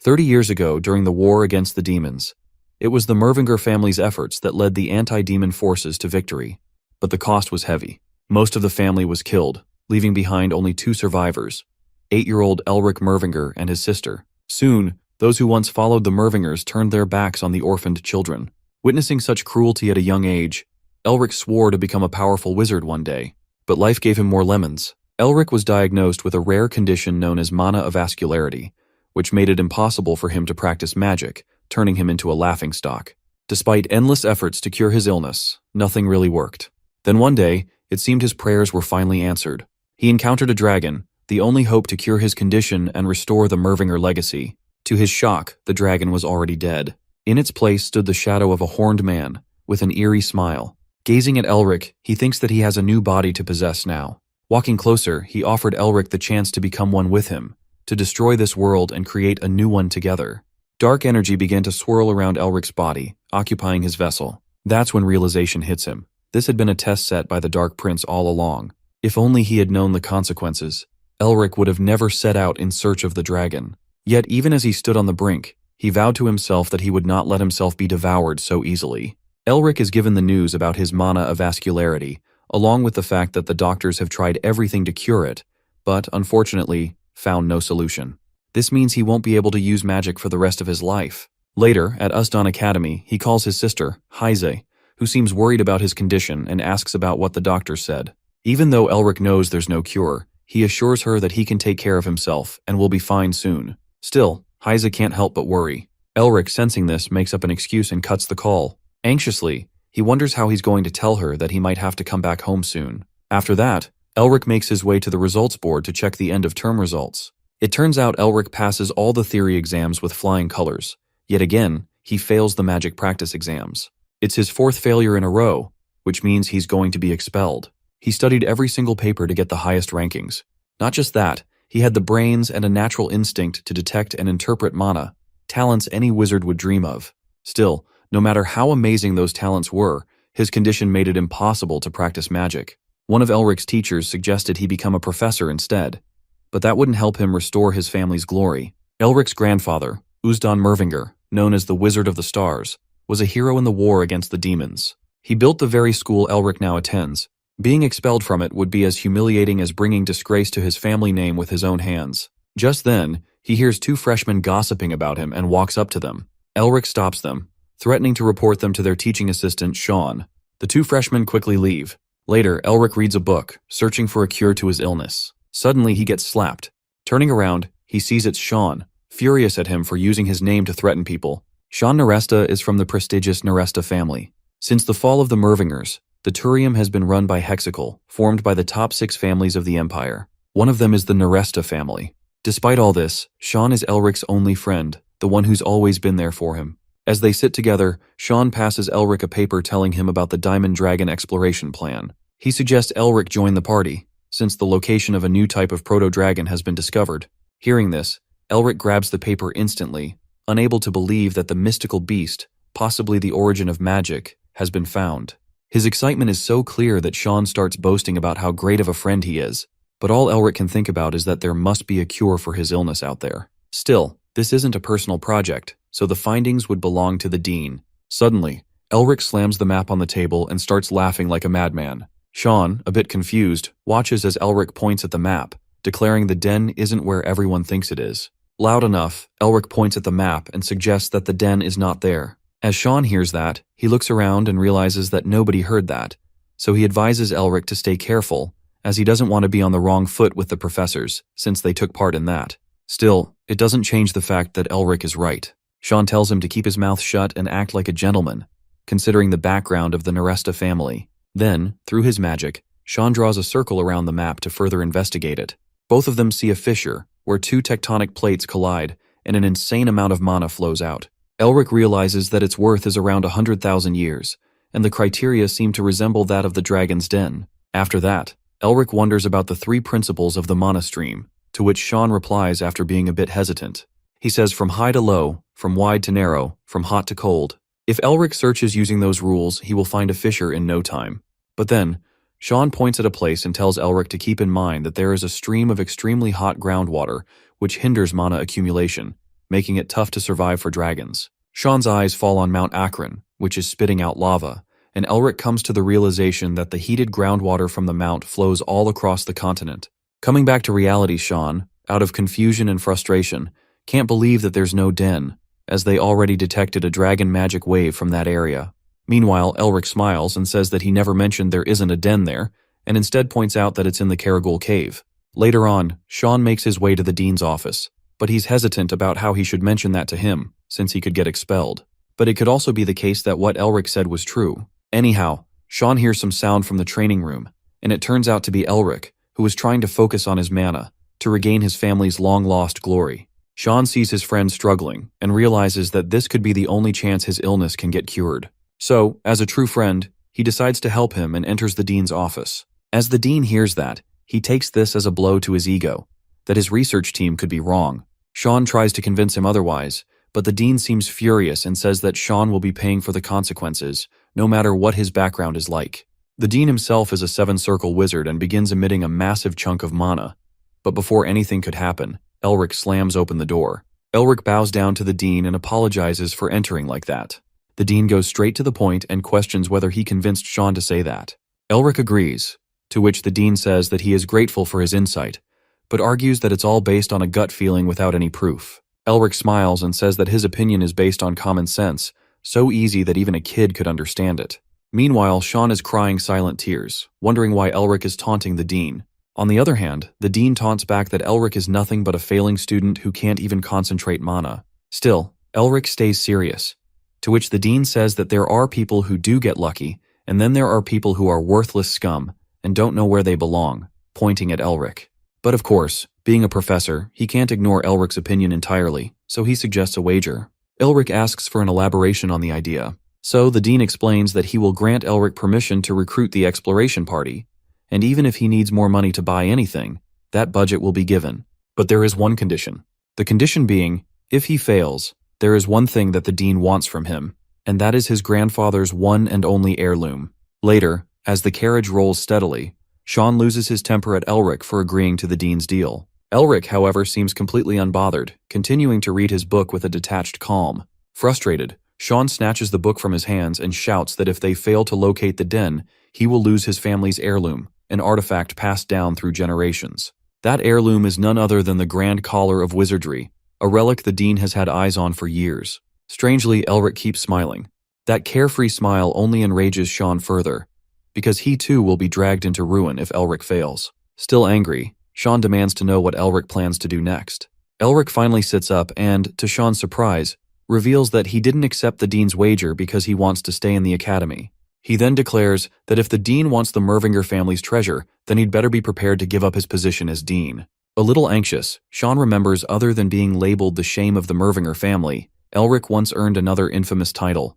30 years ago, during the war against the demons, it was the Mervinger family's efforts that led the anti-demon forces to victory. But the cost was heavy. Most of the family was killed, leaving behind only 2 survivors, 8-year-old Elric Mervinger and his sister. Soon, those who once followed the Mervingers turned their backs on the orphaned children. Witnessing such cruelty at a young age, Elric swore to become a powerful wizard one day. But life gave him more lemons. Elric was diagnosed with a rare condition known as mana avascularity, which made it impossible for him to practice magic, turning him into a laughingstock. Despite endless efforts to cure his illness, nothing really worked. Then one day, it seemed his prayers were finally answered. He encountered a dragon, the only hope to cure his condition and restore the Mervinger legacy. To his shock, the dragon was already dead. In its place stood the shadow of a horned man, with an eerie smile. Gazing at Elric, he thinks that he has a new body to possess now. Walking closer, he offered Elric the chance to become one with him, to destroy this world and create a new one together. Dark energy began to swirl around Elric's body, occupying his vessel. That's when realization hits him. This had been a test set by the Dark Prince all along. If only he had known the consequences, Elric would have never set out in search of the dragon. Yet even as he stood on the brink, he vowed to himself that he would not let himself be devoured so easily. Elric is given the news about his mana avascularity, along with the fact that the doctors have tried everything to cure it, but, unfortunately, found no solution. This means he won't be able to use magic for the rest of his life. Later, at Usdan Academy, he calls his sister, Heise, who seems worried about his condition and asks about what the doctors said. Even though Elric knows there's no cure, he assures her that he can take care of himself and will be fine soon. Still, Heise can't help but worry. Elric, sensing this, makes up an excuse and cuts the call. Anxiously, he wonders how he's going to tell her that he might have to come back home soon. After that, Elric makes his way to the results board to check the end-of-term results. It turns out Elric passes all the theory exams with flying colors. Yet again, he fails the magic practice exams. It's his 4th failure in a row, which means he's going to be expelled. He studied every single paper to get the highest rankings. Not just that, he had the brains and a natural instinct to detect and interpret mana, talents any wizard would dream of. Still, no matter how amazing those talents were, his condition made it impossible to practice magic. One of Elric's teachers suggested he become a professor instead, but that wouldn't help him restore his family's glory. Elric's grandfather, Usdan Mervinger, known as the Wizard of the Stars, was a hero in the war against the demons. He built the very school Elric now attends. Being expelled from it would be as humiliating as bringing disgrace to his family name with his own hands. Just then, he hears 2 freshmen gossiping about him and walks up to them. Elric stops them, threatening to report them to their teaching assistant, Sean. The 2 freshmen quickly leave. Later, Elric reads a book, searching for a cure to his illness. Suddenly, he gets slapped. Turning around, he sees it's Sean, furious at him for using his name to threaten people. Sean Neresta is from the prestigious Neresta family. Since the fall of the Mervingers, the Turium has been run by Hexacle, formed by the top 6 families of the Empire. One of them is the Neresta family. Despite all this, Sean is Elric's only friend, the one who's always been there for him. As they sit together, Sean passes Elric a paper telling him about the Diamond Dragon exploration plan. He suggests Elric join the party, since the location of a new type of proto-dragon has been discovered. Hearing this, Elric grabs the paper instantly, unable to believe that the mystical beast, possibly the origin of magic, has been found. His excitement is so clear that Sean starts boasting about how great of a friend he is, but all Elric can think about is that there must be a cure for his illness out there. Still, this isn't a personal project, so the findings would belong to the Dean. Suddenly, Elric slams the map on the table and starts laughing like a madman. Sean, a bit confused, watches as Elric points at the map, declaring the den isn't where everyone thinks it is. Loud enough, Elric points at the map and suggests that the den is not there. As Sean hears that, he looks around and realizes that nobody heard that, so he advises Elric to stay careful, as he doesn't want to be on the wrong foot with the professors, since they took part in that. Still, it doesn't change the fact that Elric is right. Sean tells him to keep his mouth shut and act like a gentleman, considering the background of the Neresta family. Then, through his magic, Sean draws a circle around the map to further investigate it. Both of them see a fissure, where 2 tectonic plates collide, and an insane amount of mana flows out. Elric realizes that its worth is around 100,000 years, and the criteria seem to resemble that of the Dragon's Den. After that, Elric wonders about the 3 principles of the mana stream, to which Sean replies after being a bit hesitant. He says from high to low, from wide to narrow, from hot to cold. If Elric searches using those rules, he will find a fissure in no time. But then, Sean points at a place and tells Elric to keep in mind that there is a stream of extremely hot groundwater which hinders mana accumulation, making it tough to survive for dragons. Sean's eyes fall on Mount Akron, which is spitting out lava, and Elric comes to the realization that the heated groundwater from the mount flows all across the continent. Coming back to reality, Sean, out of confusion and frustration, can't believe that there's no den, as they already detected a dragon magic wave from that area. Meanwhile, Elric smiles and says that he never mentioned there isn't a den there, and instead points out that it's in the Caragul cave. Later on, Sean makes his way to the dean's office, but he's hesitant about how he should mention that to him, since he could get expelled. But it could also be the case that what Elric said was true. Anyhow, Sean hears some sound from the training room, and it turns out to be Elric, who was trying to focus on his mana, to regain his family's long-lost glory. Sean sees his friend struggling, and realizes that this could be the only chance his illness can get cured. So, as a true friend, he decides to help him and enters the dean's office. As the dean hears that, he takes this as a blow to his ego, that his research team could be wrong. Sean tries to convince him otherwise, but the dean seems furious and says that Sean will be paying for the consequences, no matter what his background is like. The dean himself is a seven-circle wizard and begins emitting a massive chunk of mana. But before anything could happen, Elric slams open the door. Elric bows down to the dean and apologizes for entering like that. The dean goes straight to the point and questions whether he convinced Sean to say that. Elric agrees, to which the dean says that he is grateful for his insight, but argues that it's all based on a gut feeling without any proof. Elric smiles and says that his opinion is based on common sense, so easy that even a kid could understand it. Meanwhile, Sean is crying silent tears, wondering why Elric is taunting the dean. On the other hand, the dean taunts back that Elric is nothing but a failing student who can't even concentrate mana. Still, Elric stays serious, to which the dean says that there are people who do get lucky, and then there are people who are worthless scum and don't know where they belong, pointing at Elric. But of course, being a professor, he can't ignore Elric's opinion entirely, so he suggests a wager. Elric asks for an elaboration on the idea, so the dean explains that he will grant Elric permission to recruit the exploration party, and even if he needs more money to buy anything, that budget will be given. But there is one condition. The condition being, if he fails, there is one thing that the dean wants from him, and that is his grandfather's one and only heirloom. Later, as the carriage rolls steadily, Sean loses his temper at Elric for agreeing to the dean's deal. Elric, however, seems completely unbothered, continuing to read his book with a detached calm. Frustrated, Sean snatches the book from his hands and shouts that if they fail to locate the den, he will lose his family's heirloom, an artifact passed down through generations. That heirloom is none other than the Grand Collar of Wizardry, a relic the dean has had eyes on for years. Strangely, Elric keeps smiling. That carefree smile only enrages Sean further, because he too will be dragged into ruin if Elric fails. Still angry, Sean demands to know what Elric plans to do next. Elric finally sits up and, to Sean's surprise, reveals that he didn't accept the dean's wager because he wants to stay in the academy. He then declares that if the dean wants the Mervinger family's treasure, then he'd better be prepared to give up his position as dean. A little anxious, Sean remembers other than being labeled the shame of the Mervinger family, Elric once earned another infamous title,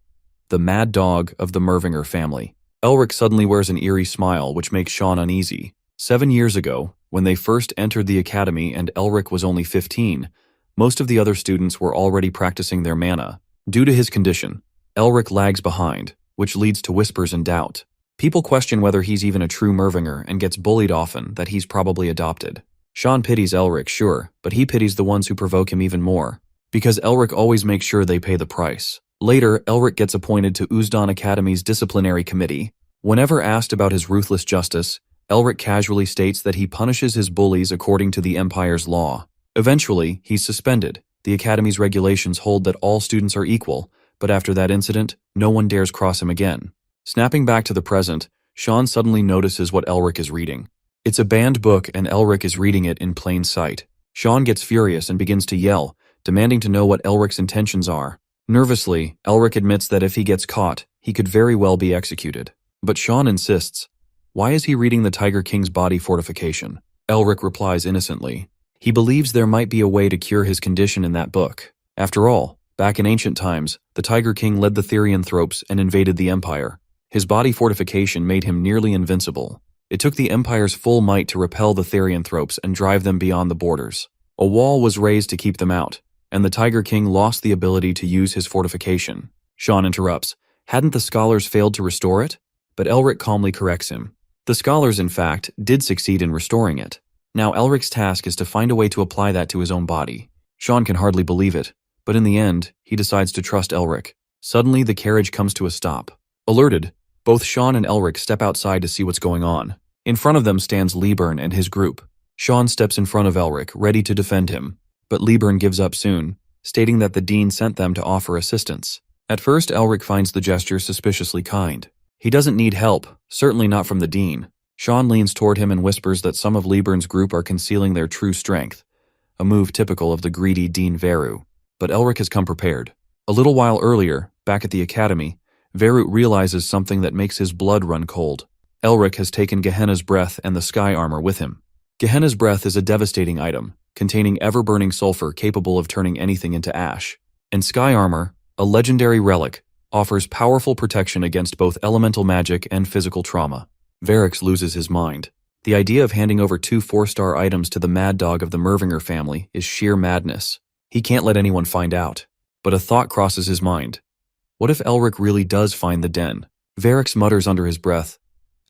the Mad Dog of the Mervinger family. Elric suddenly wears an eerie smile which makes Sean uneasy. 7 years ago, when they first entered the academy and Elric was only 15, most of the other students were already practicing their mana. Due to his condition, Elric lags behind, which leads to whispers and doubt. People question whether he's even a true Mervinger and gets bullied often that he's probably adopted. Sean pities Elric, sure, but he pities the ones who provoke him even more, because Elric always makes sure they pay the price. Later, Elric gets appointed to Uzdon Academy's disciplinary committee. Whenever asked about his ruthless justice, Elric casually states that he punishes his bullies according to the Empire's law. Eventually, he's suspended. The Academy's regulations hold that all students are equal, but after that incident, no one dares cross him again. Snapping back to the present, Sean suddenly notices what Elric is reading. It's a banned book and Elric is reading it in plain sight. Sean gets furious and begins to yell, demanding to know what Elric's intentions are. Nervously, Elric admits that if he gets caught, he could very well be executed. But Sean insists. Why is he reading the Tiger King's body fortification? Elric replies innocently. He believes there might be a way to cure his condition in that book. After all, back in ancient times, the Tiger King led the Therianthropes and invaded the Empire. His body fortification made him nearly invincible. It took the Empire's full might to repel the Therianthropes and drive them beyond the borders. A wall was raised to keep them out, and the Tiger King lost the ability to use his fortification. Sean interrupts. Hadn't the scholars failed to restore it? But Elric calmly corrects him. The scholars, in fact, did succeed in restoring it. Now Elric's task is to find a way to apply that to his own body. Sean can hardly believe it, but in the end, he decides to trust Elric. Suddenly, the carriage comes to a stop. Alerted, both Sean and Elric step outside to see what's going on. In front of them stands Liburn and his group. Sean steps in front of Elric, ready to defend him, but Liburn gives up soon, stating that the Dean sent them to offer assistance. At first, Elric finds the gesture suspiciously kind. He doesn't need help, certainly not from the Dean. Sean leans toward him and whispers that some of Liburn's group are concealing their true strength, a move typical of the greedy Dean Veru. But Elric has come prepared. A little while earlier, back at the academy, Veru realizes something that makes his blood run cold. Elric has taken Gehenna's breath and the sky armor with him. Gehenna's breath is a devastating item, containing ever-burning sulfur capable of turning anything into ash. And sky armor, a legendary relic, offers powerful protection against both elemental magic and physical trauma. Varix loses his mind. The idea of handing over 2 4-star items to the mad dog of the Mervinger family is sheer madness. He can't let anyone find out. But a thought crosses his mind. What if Elric really does find the den? Varix mutters under his breath.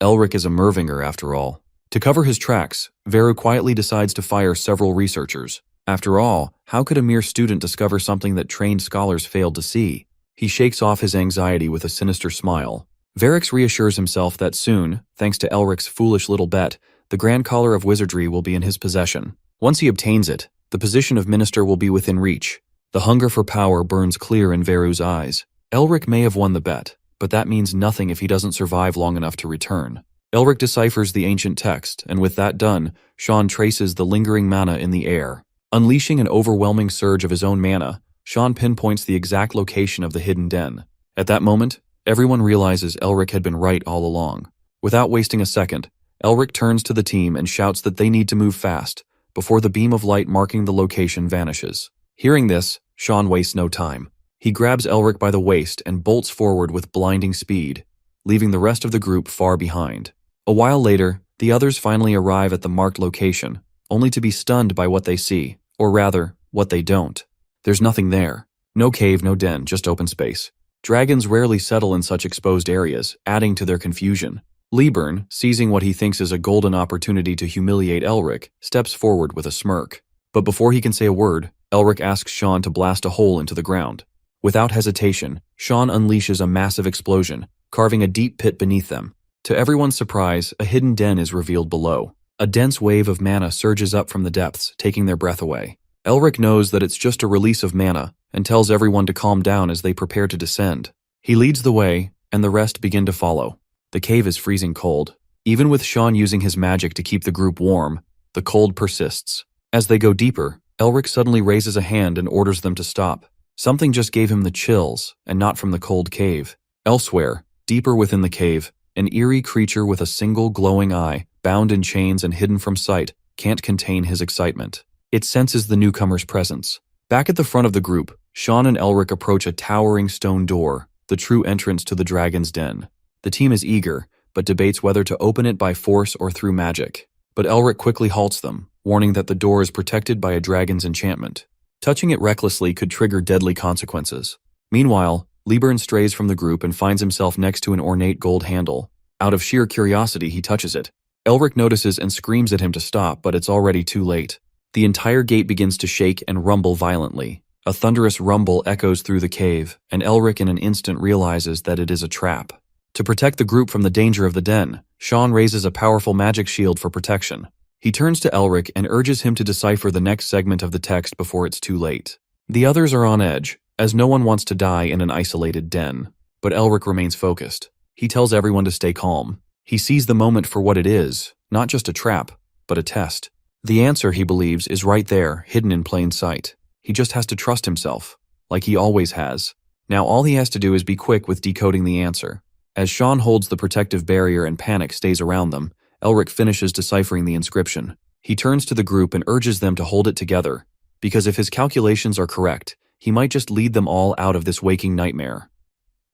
Elric is a Mervinger after all. To cover his tracks, Veru quietly decides to fire several researchers. After all, how could a mere student discover something that trained scholars failed to see? He shakes off his anxiety with a sinister smile. Varix reassures himself that soon, thanks to Elric's foolish little bet, the Grand Collar of Wizardry will be in his possession. Once he obtains it, the position of minister will be within reach. The hunger for power burns clear in Veru's eyes. Elric may have won the bet, but that means nothing if he doesn't survive long enough to return. Elric deciphers the ancient text, and with that done, Sean traces the lingering mana in the air. Unleashing an overwhelming surge of his own mana, Sean pinpoints the exact location of the hidden den. At that moment, everyone realizes Elric had been right all along. Without wasting a second, Elric turns to the team and shouts that they need to move fast, before the beam of light marking the location vanishes. Hearing this, Sean wastes no time. He grabs Elric by the waist and bolts forward with blinding speed, leaving the rest of the group far behind. A while later, the others finally arrive at the marked location, only to be stunned by what they see, or rather, what they don't. There's nothing there. No cave, no den, just open space. Dragons rarely settle in such exposed areas, adding to their confusion. Liburn, seizing what he thinks is a golden opportunity to humiliate Elric, steps forward with a smirk. But before he can say a word, Elric asks Sean to blast a hole into the ground. Without hesitation, Sean unleashes a massive explosion, carving a deep pit beneath them. To everyone's surprise, a hidden den is revealed below. A dense wave of mana surges up from the depths, taking their breath away. Elric knows that it's just a release of mana, and tells everyone to calm down as they prepare to descend. He leads the way, and the rest begin to follow. The cave is freezing cold. Even with Sean using his magic to keep the group warm, the cold persists. As they go deeper, Elric suddenly raises a hand and orders them to stop. Something just gave him the chills, and not from the cold cave. Elsewhere, deeper within the cave, an eerie creature with a single glowing eye, bound in chains and hidden from sight, can't contain his excitement. It senses the newcomer's presence. Back at the front of the group, Sean and Elric approach a towering stone door, the true entrance to the dragon's den. The team is eager, but debates whether to open it by force or through magic. But Elric quickly halts them, warning that the door is protected by a dragon's enchantment. Touching it recklessly could trigger deadly consequences. Meanwhile, Liburn strays from the group and finds himself next to an ornate gold handle. Out of sheer curiosity, he touches it. Elric notices and screams at him to stop, but it's already too late. The entire gate begins to shake and rumble violently. A thunderous rumble echoes through the cave, and Elric in an instant realizes that it is a trap. To protect the group from the danger of the den, Sean raises a powerful magic shield for protection. He turns to Elric and urges him to decipher the next segment of the text before it's too late. The others are on edge, as no one wants to die in an isolated den. But Elric remains focused. He tells everyone to stay calm. He sees the moment for what it is, not just a trap, but a test. The answer, he believes, is right there, hidden in plain sight. He just has to trust himself, like he always has. Now all he has to do is be quick with decoding the answer. As Sean holds the protective barrier and panic stays around them, Elric finishes deciphering the inscription. He turns to the group and urges them to hold it together, because if his calculations are correct, he might just lead them all out of this waking nightmare.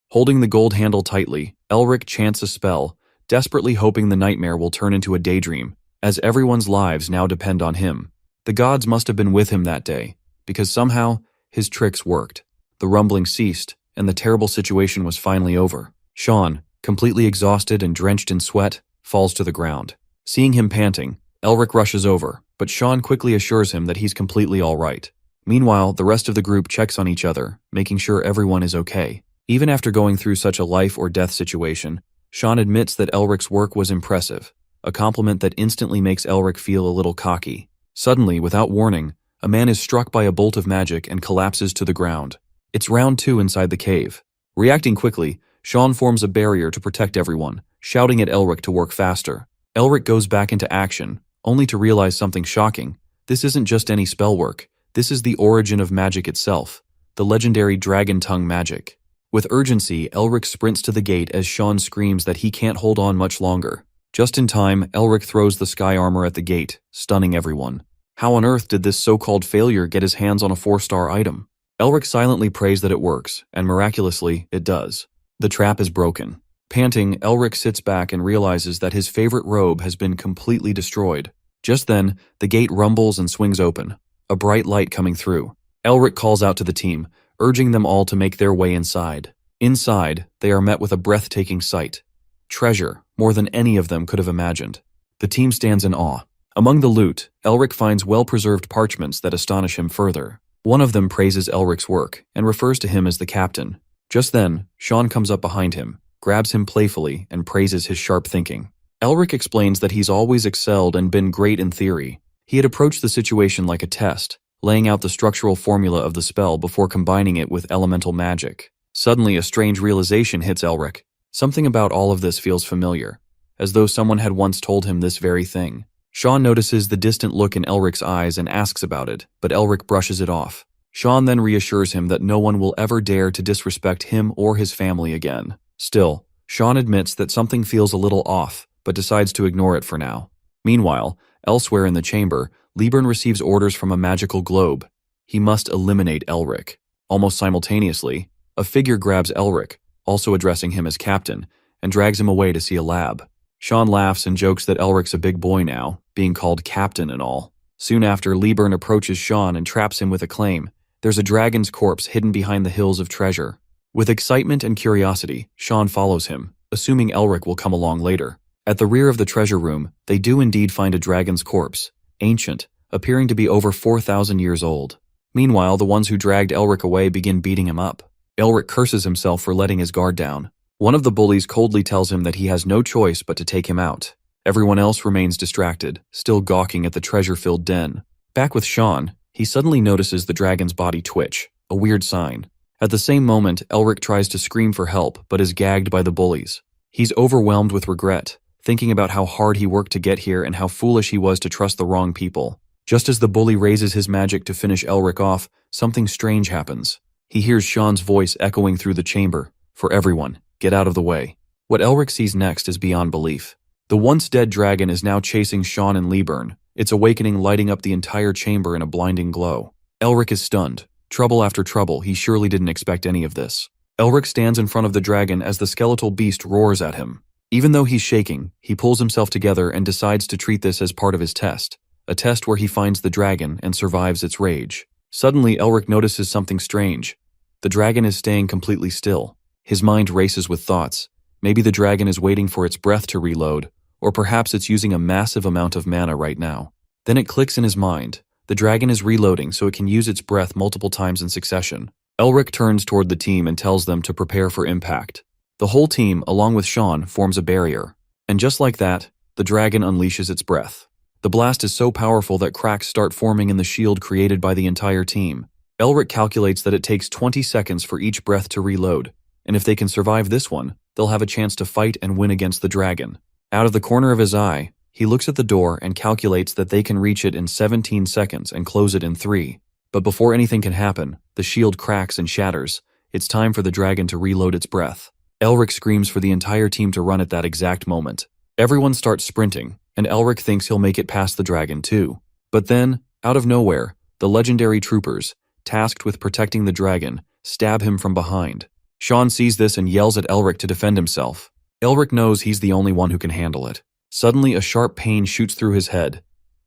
Holding the gold handle tightly, Elric chants a spell, desperately hoping the nightmare will turn into a daydream, as everyone's lives now depend on him. The gods must have been with him that day, because somehow, his tricks worked. The rumbling ceased, and the terrible situation was finally over. Sean, completely exhausted and drenched in sweat, falls to the ground. Seeing him panting, Elric rushes over, but Sean quickly assures him that he's completely all right. Meanwhile, the rest of the group checks on each other, making sure everyone is okay. Even after going through such a life or death situation, Sean admits that Elric's work was impressive, a compliment that instantly makes Elric feel a little cocky. Suddenly, without warning, a man is struck by a bolt of magic and collapses to the ground. It's round 2 inside the cave. Reacting quickly, Sean forms a barrier to protect everyone, shouting at Elric to work faster. Elric goes back into action, only to realize something shocking. This isn't just any spell work. This is the origin of magic itself, the legendary dragon tongue magic. With urgency, Elric sprints to the gate as Sean screams that he can't hold on much longer. Just in time, Elric throws the sky armor at the gate, stunning everyone. How on earth did this so-called failure get his hands on a 4-star item? Elric silently prays that it works, and miraculously, it does. The trap is broken. Panting, Elric sits back and realizes that his favorite robe has been completely destroyed. Just then, the gate rumbles and swings open, a bright light coming through. Elric calls out to the team, urging them all to make their way inside. Inside, they are met with a breathtaking sight. Treasure, more than any of them could have imagined. The team stands in awe. Among the loot, Elric finds well-preserved parchments that astonish him further. One of them praises Elric's work and refers to him as the captain. Just then, Sean comes up behind him, grabs him playfully, and praises his sharp thinking. Elric explains that he's always excelled and been great in theory. He had approached the situation like a test, laying out the structural formula of the spell before combining it with elemental magic. Suddenly, a strange realization hits Elric. Something about all of this feels familiar, as though someone had once told him this very thing. Sean notices the distant look in Elric's eyes and asks about it, but Elric brushes it off. Sean then reassures him that no one will ever dare to disrespect him or his family again. Still, Sean admits that something feels a little off, but decides to ignore it for now. Meanwhile, elsewhere in the chamber, Liebern receives orders from a magical globe. He must eliminate Elric. Almost simultaneously, a figure grabs Elric, also addressing him as captain, and drags him away to see a lab. Sean laughs and jokes that Elric's a big boy now, being called captain and all. Soon after, Liebern approaches Sean and traps him with a claim. There's a dragon's corpse hidden behind the hills of treasure. With excitement and curiosity, Sean follows him, assuming Elric will come along later. At the rear of the treasure room, they do indeed find a dragon's corpse, ancient, appearing to be over 4,000 years old. Meanwhile, the ones who dragged Elric away begin beating him up. Elric curses himself for letting his guard down. One of the bullies coldly tells him that he has no choice but to take him out. Everyone else remains distracted, still gawking at the treasure-filled den. Back with Sean, he suddenly notices the dragon's body twitch, a weird sign. At the same moment, Elric tries to scream for help, but is gagged by the bullies. He's overwhelmed with regret, thinking about how hard he worked to get here and how foolish he was to trust the wrong people. Just as the bully raises his magic to finish Elric off, something strange happens. He hears Sean's voice echoing through the chamber. For everyone, get out of the way. What Elric sees next is beyond belief. The once dead dragon is now chasing Sean and Liebern, its awakening lighting up the entire chamber in a blinding glow. Elric is stunned. Trouble after trouble, he surely didn't expect any of this. Elric stands in front of the dragon as the skeletal beast roars at him. Even though he's shaking, he pulls himself together and decides to treat this as part of his test. A test where he finds the dragon and survives its rage. Suddenly, Elric notices something strange. The dragon is staying completely still. His mind races with thoughts. Maybe the dragon is waiting for its breath to reload, or perhaps it's using a massive amount of mana right now. Then it clicks in his mind. The dragon is reloading so it can use its breath multiple times in succession. Elric turns toward the team and tells them to prepare for impact. The whole team, along with Sean, forms a barrier. And just like that, the dragon unleashes its breath. The blast is so powerful that cracks start forming in the shield created by the entire team. Elric calculates that it takes 20 seconds for each breath to reload, and if they can survive this one, they'll have a chance to fight and win against the dragon. Out of the corner of his eye, he looks at the door and calculates that they can reach it in 17 seconds and close it in 3. But before anything can happen, the shield cracks and shatters. It's time for the dragon to reload its breath. Elric screams for the entire team to run at that exact moment. Everyone starts sprinting, and Elric thinks he'll make it past the dragon too. But then, out of nowhere, the legendary troopers, tasked with protecting the dragon, stab him from behind. Sean sees this and yells at Elric to defend himself. Elric knows he's the only one who can handle it. Suddenly, a sharp pain shoots through his head,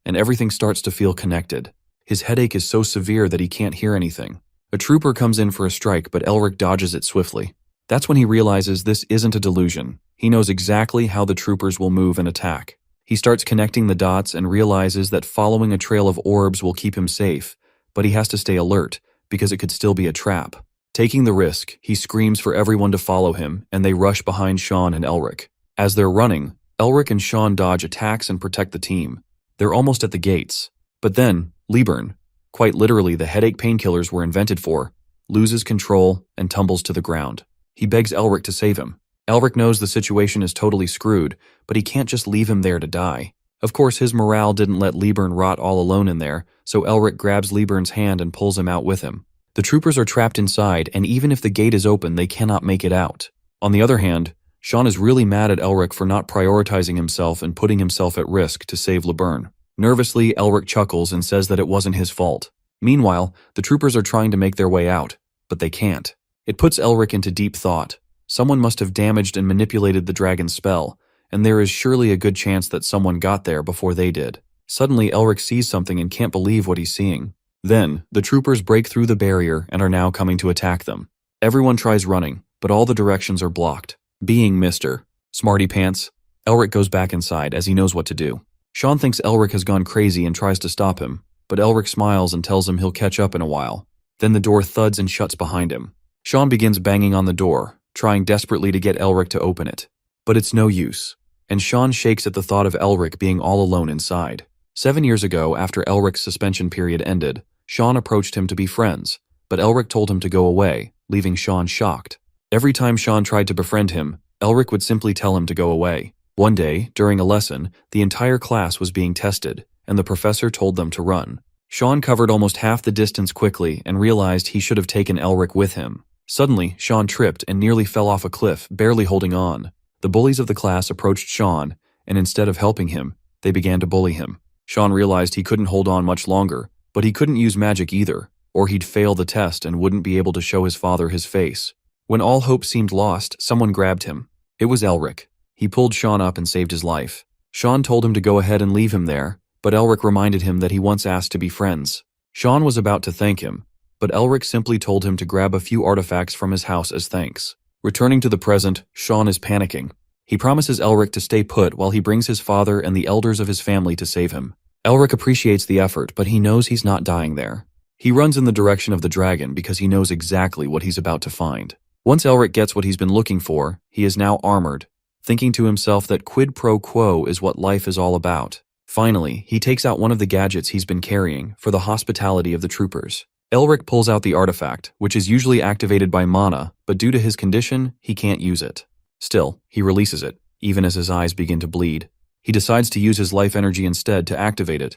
and everything starts to feel connected. His headache is so severe that he can't hear anything. A trooper comes in for a strike, but Elric dodges it swiftly. That's when he realizes this isn't a delusion. He knows exactly how the troopers will move and attack. He starts connecting the dots and realizes that following a trail of orbs will keep him safe, but he has to stay alert, because it could still be a trap. Taking the risk, he screams for everyone to follow him, and they rush behind Sean and Elric. As they're running, Elric and Sean dodge attacks and protect the team. They're almost at the gates. But then, Liburn, quite literally the headache painkillers were invented for, loses control and tumbles to the ground. He begs Elric to save him. Elric knows the situation is totally screwed, but he can't just leave him there to die. Of course, his morale didn't let Liburn rot all alone in there, so Elric grabs Liburn's hand and pulls him out with him. The troopers are trapped inside, and even if the gate is open, they cannot make it out. On the other hand, Sean is really mad at Elric for not prioritizing himself and putting himself at risk to save Liburn. Nervously, Elric chuckles and says that it wasn't his fault. Meanwhile, the troopers are trying to make their way out, but they can't. It puts Elric into deep thought. Someone must have damaged and manipulated the dragon's spell, and there is surely a good chance that someone got there before they did. Suddenly, Elric sees something and can't believe what he's seeing. Then, the troopers break through the barrier and are now coming to attack them. Everyone tries running, but all the directions are blocked. Being Mr. Smarty Pants, Elric goes back inside as he knows what to do. Sean thinks Elric has gone crazy and tries to stop him, but Elric smiles and tells him he'll catch up in a while. Then the door thuds and shuts behind him. Sean begins banging on the door, trying desperately to get Elric to open it. But it's no use, and Sean shakes at the thought of Elric being all alone inside. 7 years ago, after Elric's suspension period ended, Sean approached him to be friends, but Elric told him to go away, leaving Sean shocked. Every time Sean tried to befriend him, Elric would simply tell him to go away. One day, during a lesson, the entire class was being tested, and the professor told them to run. Sean covered almost half the distance quickly and realized he should have taken Elric with him. Suddenly, Sean tripped and nearly fell off a cliff, barely holding on. The bullies of the class approached Sean, and instead of helping him, they began to bully him. Sean realized he couldn't hold on much longer, but he couldn't use magic either, or he'd fail the test and wouldn't be able to show his father his face. When all hope seemed lost, someone grabbed him. It was Elric. He pulled Sean up and saved his life. Sean told him to go ahead and leave him there, but Elric reminded him that he once asked to be friends. Sean was about to thank him, but Elric simply told him to grab a few artifacts from his house as thanks. Returning to the present, Sean is panicking. He promises Elric to stay put while he brings his father and the elders of his family to save him. Elric appreciates the effort, but he knows he's not dying there. He runs in the direction of the dragon because he knows exactly what he's about to find. Once Elric gets what he's been looking for, he is now armored, thinking to himself that quid pro quo is what life is all about. Finally, he takes out one of the gadgets he's been carrying for the hospitality of the troopers. Elric pulls out the artifact, which is usually activated by mana, but due to his condition, he can't use it. Still, he releases it, even as his eyes begin to bleed. He decides to use his life energy instead to activate it,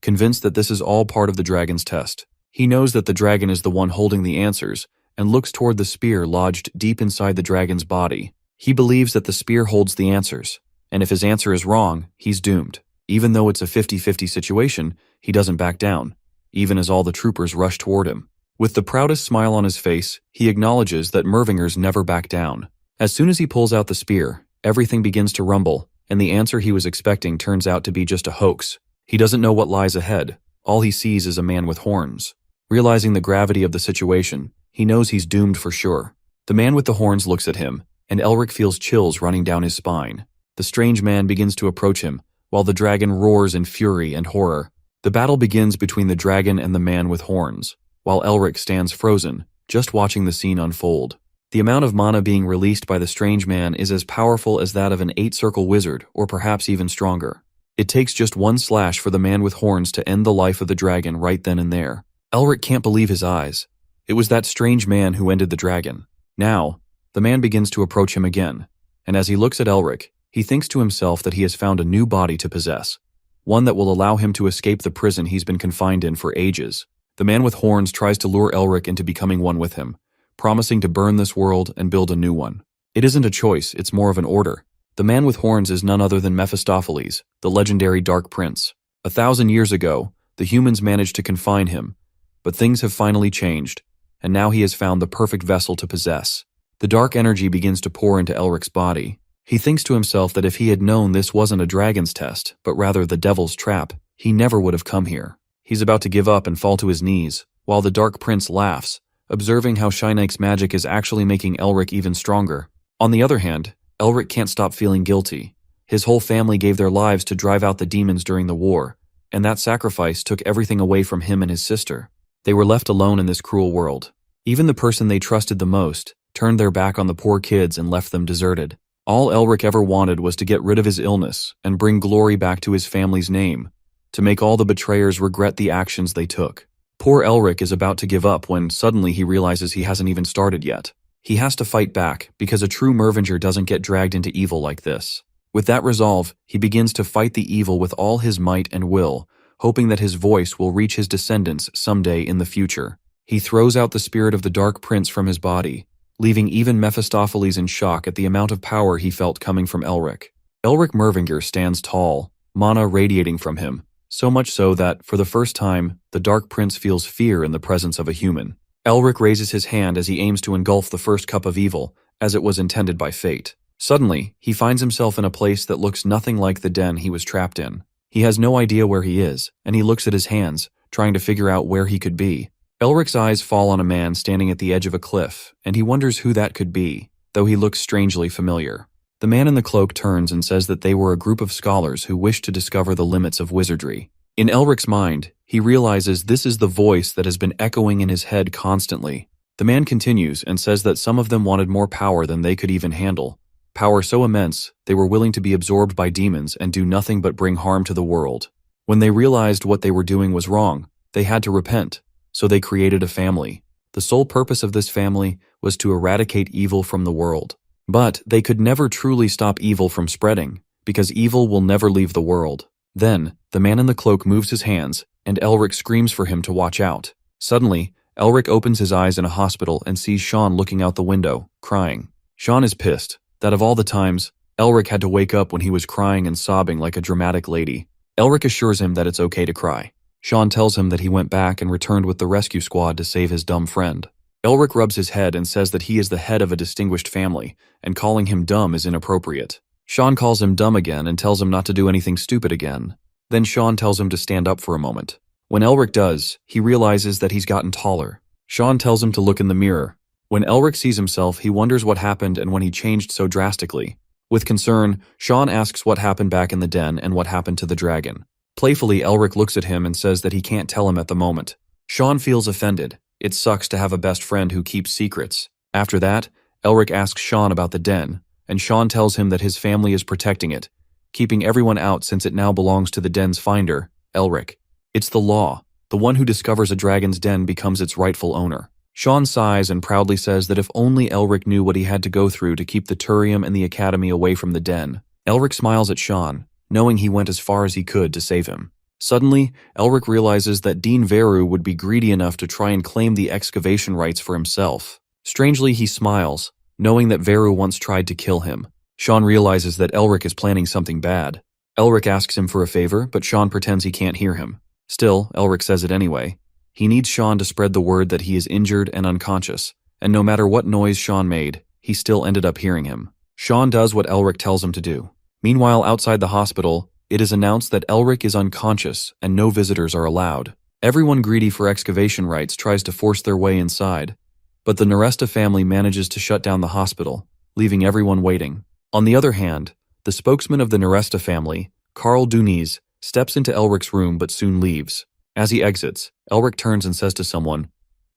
convinced that this is all part of the dragon's test. He knows that the dragon is the one holding the answers, and looks toward the spear lodged deep inside the dragon's body. He believes that the spear holds the answers, and if his answer is wrong, he's doomed. Even though it's a 50-50 situation, he doesn't back down, even as all the troopers rush toward him. With the proudest smile on his face, he acknowledges that Mervingers never back down. As soon as he pulls out the spear, everything begins to rumble, and the answer he was expecting turns out to be just a hoax. He doesn't know what lies ahead. All he sees is a man with horns. Realizing the gravity of the situation, he knows he's doomed for sure. The man with the horns looks at him, and Elric feels chills running down his spine. The strange man begins to approach him, while the dragon roars in fury and horror. The battle begins between the dragon and the man with horns, while Elric stands frozen, just watching the scene unfold. The amount of mana being released by the strange man is as powerful as that of an 8-circle wizard, or perhaps even stronger. It takes just one slash for the man with horns to end the life of the dragon right then and there. Elric can't believe his eyes. It was that strange man who ended the dragon. Now, the man begins to approach him again, and as he looks at Elric, he thinks to himself that he has found a new body to possess, one that will allow him to escape the prison he's been confined in for ages. The man with horns tries to lure Elric into becoming one with him, promising to burn this world and build a new one. It isn't a choice, it's more of an order. The man with horns is none other than Mephistopheles, the legendary Dark Prince. 1,000 years ago, the humans managed to confine him, but things have finally changed, and now he has found the perfect vessel to possess. The dark energy begins to pour into Elric's body. He thinks to himself that if he had known this wasn't a dragon's test, but rather the devil's trap, he never would have come here. He's about to give up and fall to his knees, while the Dark Prince laughs, observing how Shynike's magic is actually making Elric even stronger. On the other hand, Elric can't stop feeling guilty. His whole family gave their lives to drive out the demons during the war, and that sacrifice took everything away from him and his sister. They were left alone in this cruel world. Even the person they trusted the most turned their back on the poor kids and left them deserted. All Elric ever wanted was to get rid of his illness and bring glory back to his family's name, to make all the betrayers regret the actions they took. Poor Elric is about to give up when suddenly he realizes he hasn't even started yet. He has to fight back because a true Mervinger doesn't get dragged into evil like this. With that resolve, he begins to fight the evil with all his might and will, hoping that his voice will reach his descendants someday in the future. He throws out the spirit of the Dark Prince from his body, leaving even Mephistopheles in shock at the amount of power he felt coming from Elric. Elric Mervinger stands tall, mana radiating from him, so much so that, for the first time, the Dark Prince feels fear in the presence of a human. Elric raises his hand as he aims to engulf the first cup of evil, as it was intended by fate. Suddenly, he finds himself in a place that looks nothing like the den he was trapped in. He has no idea where he is, and he looks at his hands, trying to figure out where he could be. Elric's eyes fall on a man standing at the edge of a cliff, and he wonders who that could be, though he looks strangely familiar. The man in the cloak turns and says that they were a group of scholars who wished to discover the limits of wizardry. In Elric's mind, he realizes this is the voice that has been echoing in his head constantly. The man continues and says that some of them wanted more power than they could even handle. Power so immense, they were willing to be absorbed by demons and do nothing but bring harm to the world. When they realized what they were doing was wrong, they had to repent, so they created a family. The sole purpose of this family was to eradicate evil from the world. But they could never truly stop evil from spreading, because evil will never leave the world. Then, the man in the cloak moves his hands, and Elric screams for him to watch out. Suddenly, Elric opens his eyes in a hospital and sees Sean looking out the window, crying. Sean is pissed that of all the times, Elric had to wake up when he was crying and sobbing like a dramatic lady. Elric assures him that it's okay to cry. Sean tells him that he went back and returned with the rescue squad to save his dumb friend. Elric rubs his head and says that he is the head of a distinguished family, and calling him dumb is inappropriate. Sean calls him dumb again and tells him not to do anything stupid again. Then Sean tells him to stand up for a moment. When Elric does, he realizes that he's gotten taller. Sean tells him to look in the mirror. When Elric sees himself, he wonders what happened and when he changed so drastically. With concern, Sean asks what happened back in the den and what happened to the dragon. Playfully, Elric looks at him and says that he can't tell him at the moment. Sean feels offended. It sucks to have a best friend who keeps secrets. After that, Elric asks Sean about the den, and Sean tells him that his family is protecting it, keeping everyone out since it now belongs to the den's finder, Elric. It's the law. The one who discovers a dragon's den becomes its rightful owner. Sean sighs and proudly says that if only Elric knew what he had to go through to keep the Turium and the Academy away from the den. Elric smiles at Sean, knowing he went as far as he could to save him. Suddenly, Elric realizes that Dean Veru would be greedy enough to try and claim the excavation rights for himself. Strangely, he smiles, knowing that Veru once tried to kill him. Sean realizes that Elric is planning something bad. Elric asks him for a favor, but Sean pretends he can't hear him. Still, Elric says it anyway. He needs Sean to spread the word that he is injured and unconscious, and no matter what noise Sean made, he still ended up hearing him. Sean does what Elric tells him to do. Meanwhile, outside the hospital, it is announced that Elric is unconscious and no visitors are allowed. Everyone greedy for excavation rights tries to force their way inside, but the Neresta family manages to shut down the hospital, leaving everyone waiting. On the other hand, the spokesman of the Neresta family, Karl Duniz, steps into Elric's room but soon leaves. As he exits, Elric turns and says to someone,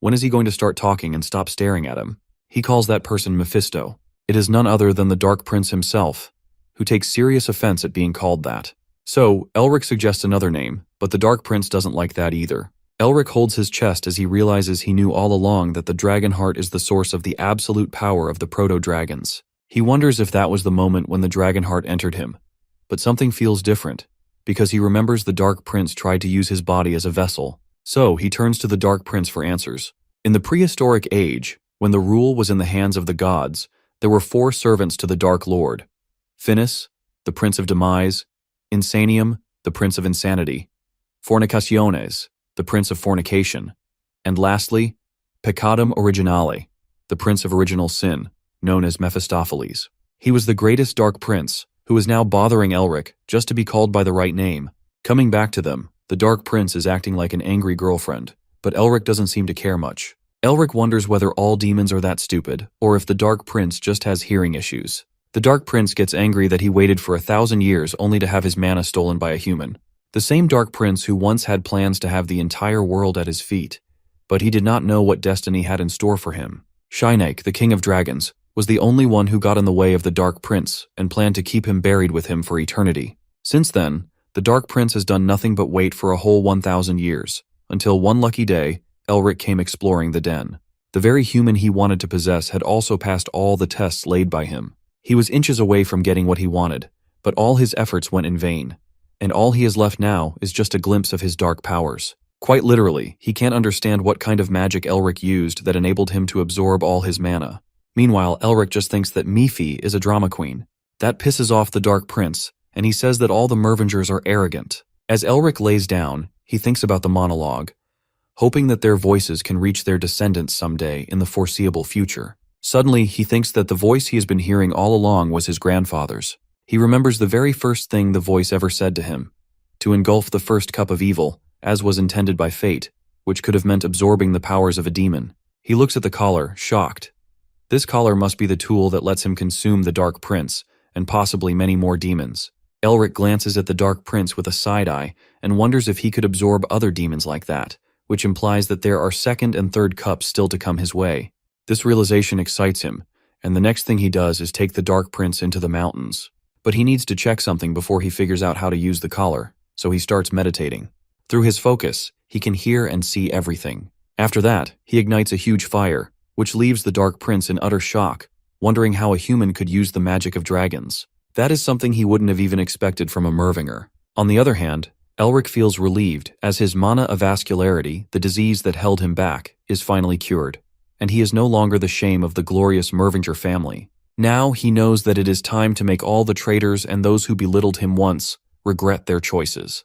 "When is he going to start talking and stop staring at him?" He calls that person Mephisto. It is none other than the Dark Prince himself, who takes serious offense at being called that. So, Elric suggests another name, but the Dark Prince doesn't like that either. Elric holds his chest as he realizes he knew all along that the dragon heart is the source of the absolute power of the proto-dragons. He wonders if that was the moment when the dragon heart entered him. But something feels different, because he remembers the Dark Prince tried to use his body as a vessel. So, he turns to the Dark Prince for answers. In the prehistoric age, when the rule was in the hands of the gods, there were 4 servants to the Dark Lord. Finis, the Prince of Demise, Insanium, the Prince of Insanity, Fornicaciones, the Prince of Fornication, and lastly, Peccatum Originale, the Prince of Original Sin, known as Mephistopheles. He was the greatest Dark Prince, who is now bothering Elric just to be called by the right name. Coming back to them, the Dark Prince is acting like an angry girlfriend, but Elric doesn't seem to care much. Elric wonders whether all demons are that stupid, or if the Dark Prince just has hearing issues. The Dark Prince gets angry that he waited for 1,000 years only to have his mana stolen by a human. The same Dark Prince who once had plans to have the entire world at his feet. but he did not know what destiny had in store for him. Shinek, the king of dragons, was the only one who got in the way of the Dark Prince and planned to keep him buried with him for eternity. Since then, the Dark Prince has done nothing but wait for a whole 1,000 years, until one lucky day, Elric came exploring the den. The very human he wanted to possess had also passed all the tests laid by him. He was inches away from getting what he wanted, but all his efforts went in vain, and all he has left now is just a glimpse of his dark powers. Quite literally, he can't understand what kind of magic Elric used that enabled him to absorb all his mana. Meanwhile, Elric just thinks that Mifi is a drama queen. That pisses off the Dark Prince, and he says that all the Mervingers are arrogant. As Elric lays down, he thinks about the monologue, hoping that their voices can reach their descendants someday in the foreseeable future. Suddenly, he thinks that the voice he has been hearing all along was his grandfather's. He remembers the very first thing the voice ever said to him, to engulf the first cup of evil, as was intended by fate, which could have meant absorbing the powers of a demon. He looks at the collar, shocked. This collar must be the tool that lets him consume the Dark Prince, and possibly many more demons. Elric glances at the Dark Prince with a side-eye and wonders if he could absorb other demons like that, which implies that there are second and third cups still to come his way. This realization excites him, and the next thing he does is take the Dark Prince into the mountains. But he needs to check something before he figures out how to use the collar, so he starts meditating. Through his focus, he can hear and see everything. After that, he ignites a huge fire, which leaves the Dark Prince in utter shock, wondering how a human could use the magic of dragons. That is something he wouldn't have even expected from a Mervinger. On the other hand, Elric feels relieved as his mana avascularity, the disease that held him back, is finally cured, and he is no longer the shame of the glorious Mervinger family. Now he knows that it is time to make all the traitors and those who belittled him once regret their choices.